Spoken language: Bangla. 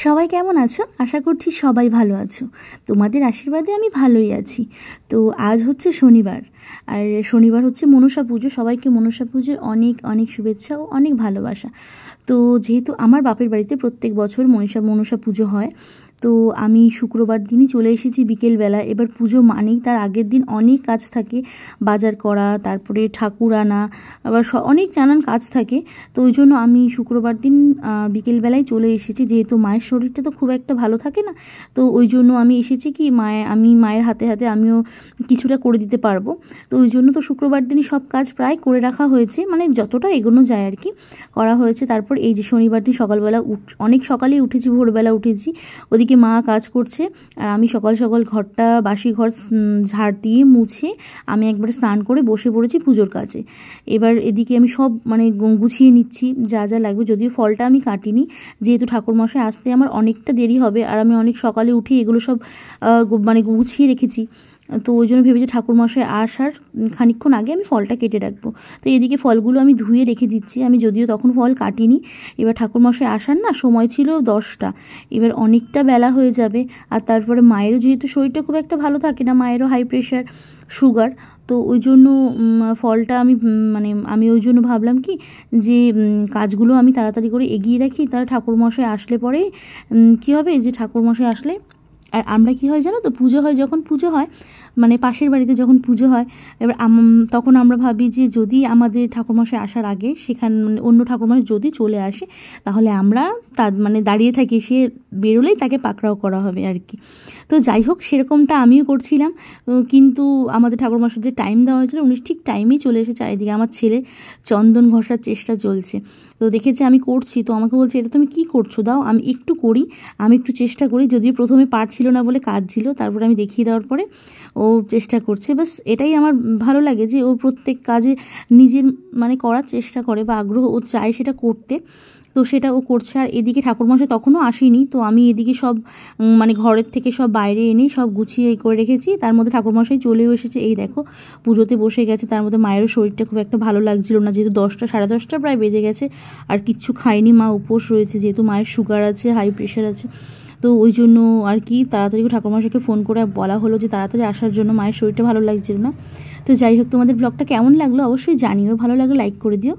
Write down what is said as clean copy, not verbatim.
সবাই কেমন আছো? আশা করছি সবাই ভালো আছো। তোমাদের আশীর্বাদে আমি ভালোই আছি। তো আজ হচ্ছে শনিবার, আর শনিবার হচ্ছে মনসা পুজো। সবাইকে মনসা পুজোর অনেক অনেক শুভেচ্ছা ও অনেক ভালোবাসা। তো যেহেতু আমার বাপের বাড়িতে প্রত্যেক বছর মনসা পুজো হয়, তো আমি শুক্রবার দিনই চলে এসেছি বিকেলবেলা। এবার পুজো মানেই তার আগের দিন অনেক কাজ থাকে, বাজার করা, তারপরে ঠাকুর আনা, আবার অনেক নানান কাজ থাকে। তো ওই জন্য আমি শুক্রবার দিন বিকেলবেলায় চলে এসেছি, যেহেতু মায়ের শরীরটা তো খুব একটা ভালো থাকে না। তো ওই জন্য আমি এসেছি কি আমি মায়ের হাতে হাতে আমিও কিছুটা করে দিতে পারবো। তো ওই জন্য তো শুক্রবার দিনই সব কাজ প্রায় করে রাখা হয়েছে, মানে যতটা এগোনো যায় আর কি করা হয়েছে। তারপর এই যে শনিবার দিন সকালবেলা অনেক সকালেই উঠেছি, ভোরবেলা উঠেছি। ওদিকে মা কাজ করছে আর আমি সকাল সকাল ঘরটা, বাসি ঘর ঝাড় দিয়ে মুছে আমি একবার স্নান করে বসে পড়েছি পুজোর কাজে। এবার এদিকে আমি সব মানে গুছিয়ে নিচ্ছি যা যা লাগবে। যদিও ফলটা আমি কাটিনি, যেহেতু ঠাকুরমশাই আসতে আমার অনেকটা দেরি হবে, আর আমি অনেক সকালে উঠে এগুলো সব মানে গুছিয়ে রেখেছি। তো ওই জন্য ভেবেছি ঠাকুরমশাই আসার খানিকক্ষণ আগে আমি ফলটা কেটে রাখবো। তো এদিকে ফলগুলো আমি ধুয়ে রেখে দিচ্ছি। আমি যদিও তখন ফল কাটিনি। এবার ঠাকুরমশাই আসার না সময় ছিল 10টা, এবার অনেকটা বেলা হয়ে যাবে। আর তারপরে মায়েরও যেহেতু শরীরটা খুব একটা ভালো থাকে না, মায়েরও হাই প্রেশার, সুগার। তো ওই জন্য ফলটা আমি ওই জন্য ভাবলাম কি যে কাজগুলো আমি তাড়াতাড়ি করে এগিয়ে রাখি। তারা ঠাকুরমশাই আসলে পরে কী হবে, যে ঠাকুরমশাই আসলে আর আমরা কী হয় জানো তো, পুজো হয়, যখন পুজো হয় মানে পাশের বাড়িতে যখন পুজো হয়, এবার তখন আমরা ভাবি যে যদি আমাদের ঠাকুরমশাই আসার আগে অন্য ঠাকুরমশাই যদি চলে আসে, তাহলে আমরা তার দাঁড়িয়ে থাকি, সে বেরোলেই তাকে পাকড়াও করা হবে আর কি। তো যাই হোক, সেরকমটা আমিও করছিলাম, কিন্তু আমাদের ঠাকুরমশাই যে টাইম দেওয়া হয়েছিল উনি ঠিক টাইমেই চলে এসে চারিদিকে। আমার ছেলে চন্দন ঘষার চেষ্টা চলছে, তো দেখেছে আমি করছি, তো আমাকে বলছে এটা তুমি কী করছো, দাও আমি একটু করি, আমি একটু চেষ্টা করি। যদিও প্রথমে পারছিল না বলে কাঁদছিল, তারপরে আমি দেখিয়ে দেওয়ার পরে ও চেষ্টা করছে। বাস এটাই আমার ভালো লাগে যে ও প্রত্যেক কাজে নিজের করার চেষ্টা করে, বা আগ্রহ ও চায় সেটা করতে, তো সেটা ও করছে। আর এদিকে ঠাকুরমশাই তখনও আসেনি, তো আমি এদিকে সব ঘরের থেকে সব বাইরে এনে সব গুছিয়ে করে রেখেছি। তার মধ্যে ঠাকুরমশাই চলেও এসেছে, এই দেখো পুজোতে বসে গেছে। তার মধ্যে মায়েরও শরীরটা খুব একটা ভালো লাগছিল না, যেহেতু 10টা সাড়ে 10টা প্রায় বেজে গেছে, আর কিচ্ছু খায়নি। মা উপোস রয়েছে, যেহেতু মায়ের সুগার আছে, হাই প্রেশার আছে। তো ওই জন্য আর কি তাড়াতাড়ি ঠাকুরমশাইকে ফোন করে বলা হলো যে তাড়াতাড়ি আসার জন্য, মায়ের শরীরটা ভালো লাগছিল না। তো যাই হোক, তোমাদের ব্লগটা কেমন লাগলো অবশ্যই জানিও, ভালো লাগলে লাইক করে দিও।